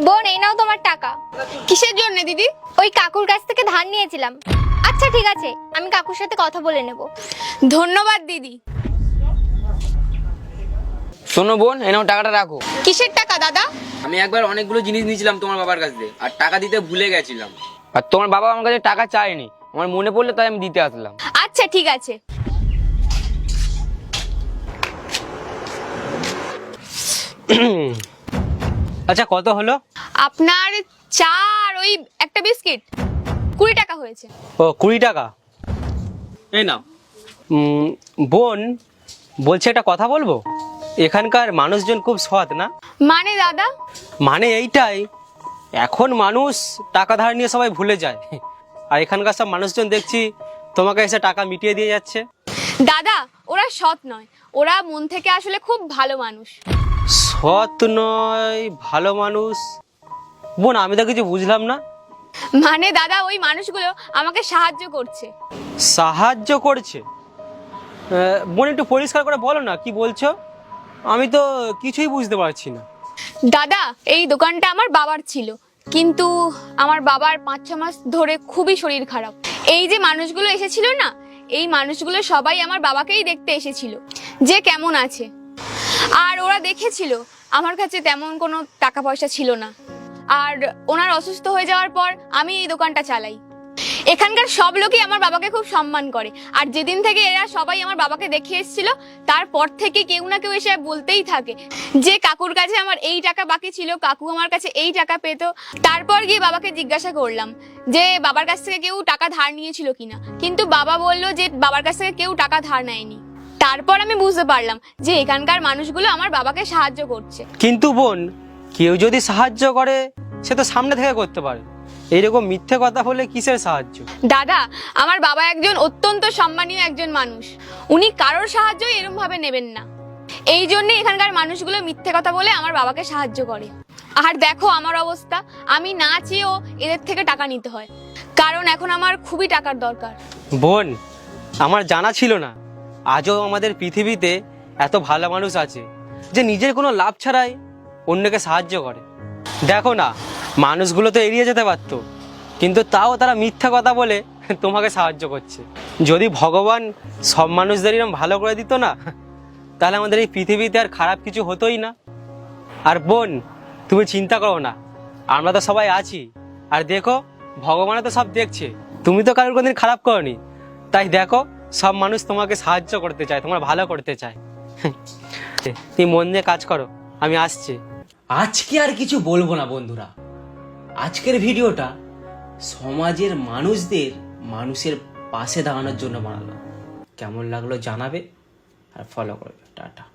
বোন, এই নাও তোমার টাকা। কিসের জন্য দিদি? ওই কাকুর কাছ থেকে ধার নিয়েছিলাম। আচ্ছা ঠিক আছে, আমি কাকুর সাথে কথা বলে নেব। ধন্যবাদ দিদি। শোনো বোন, এই নাও টাকাটা রাখো। কিসের টাকা দাদা? আমি একবার অনেকগুলো জিনিস নিয়েছিলাম তোমার বাবার কাছ থেকে, আর টাকা দিতে ভুলে গেছিলাম। আর তোমার বাবা আমার কাছে টাকা চায়নি, আমার মনে পড়লো তাই আমি দিতে আসলাম। আচ্ছা ঠিক আছে। আচ্ছা, কত হলো? আপনার চা আর ওই একটা বিস্কিট 20 টাকা হয়েছে। ও, 20 টাকা। এই নাও। বোন, বলছি একটা কথা বলবো। এখানকার মানুষজন খুব সৎ না? মানে দাদা? মানে এইটাই, এখন মানুষ টাকা ধার নিয়ে সবাই ভুলে যায়, আর এখানকার সব মানুষজন দেখছি তোমাকে এসে টাকা মিটিয়ে দিয়ে যাচ্ছে। দাদা, ওরা সৎ নয়, ওরা মন থেকে আসলে খুব ভালো মানুষ। সৎ নয়, ভালো মানুষ? বোন, আমি তো কিছু বুঝলাম না। মানে দাদা, ওই মানুষগুলো আমাকে সাহায্য করছে। সাহায্য করছে? বোন, একটু পরিষ্কার করে বলো না কি বলছো, আমি তো কিছুই বুঝতে পারছি না। দাদা, এই দোকানটা আমার বাবার ছিল, কিন্তু আমার বাবার 5-6 মাস ধরে খুবই শরীর খারাপ। এই যে মানুষগুলো এসেছিল না, এই মানুষগুলো সবাই আমার বাবাকেই দেখতে এসেছিল যে কেমন আছে। আর ওরা দেখেছিল আমার কাছে তেমন কোনো টাকা পয়সা ছিল না, আর ওনার অসুস্থ হয়ে যাওয়ার পর আমি এই দোকানটা চালাই। এখানকার সব লোকই আমার বাবাকে খুব সম্মান করে, আর যেদিন থেকে এরা সবাই আমার বাবাকে দেখে এসেছিল তারপর থেকে কেউ না কেউ এসে বলতেই থাকে যে কাকুর কাছে আমার এই টাকা বাকি ছিল, কাকু আমার কাছে এই টাকা পেত। তারপর গিয়ে বাবাকে জিজ্ঞাসা করলাম যে বাবার কাছ থেকে কেউ টাকা ধার নিয়েছিল কিনা, কিন্তু বাবা বলল যে বাবার কাছ থেকে কেউ টাকা ধার নেয়নি। তারপর আমি বুঝতে পারলাম যে এখানকার মানুষগুলো আমার বাবাকে সাহায্য করছে। কিন্তু বোন, কেউ যদি সাহায্য করে সে তো সামনে থেকে করতে পারে, এইরকম মিথ্যে কথা বলে কিসের সাহায্য? দাদা, আমার বাবা একজন অত্যন্ত সম্মানীয় একজন মানুষ, উনি কারোর সাহায্য এরকম ভাবে নেবেন না। এই জন্য এখানকার মানুষগুলো মিথ্যে কথা বলে আমার বাবাকে সাহায্য করে। আর দেখো আমার অবস্থা, আমি না চেয়েও এদের থেকে টাকা নিতে হয়, কারণ এখন আমার খুবই টাকার দরকার। বোন, আমার জানা ছিল না আজও আমাদের পৃথিবীতে এত ভালো মানুষ আছে যে নিজের কোনো লাভ ছাড়াই অন্যকে সাহায্য করে। দেখো না, মানুষগুলো তো এড়িয়ে যেতে পারতো, কিন্তু তাও তারা মিথ্যা কথা বলে তোমাকে সাহায্য করছে। যদি ভগবান সব মানুষদের এরকম ভালো করে দিত না, তাহলে আমাদের এই পৃথিবীতে আর খারাপ কিছু হতোই না। আর বোন, তুমি চিন্তা করো না, আমরা তো সবাই আছি, আর দেখো ভগবান তো সব দেখছে। তুমি তো কারোর কোনদিন খারাপ করনি, তাই দেখো সব মানুষ তোমাকে সাহায্য করতে চায়, তোমার ভালো করতে চায়। তুমি মন দিয়ে কাজ করো, আমি আসছি। আজকে আর কিছু বলবো না বন্ধুরা, আজকের ভিডিওটা সমাজের মানুষের পাশে দাঁড়ানোর জন্য বানালাম। কেমন লাগলো জানাবে আর ফলো করবে। টাটা।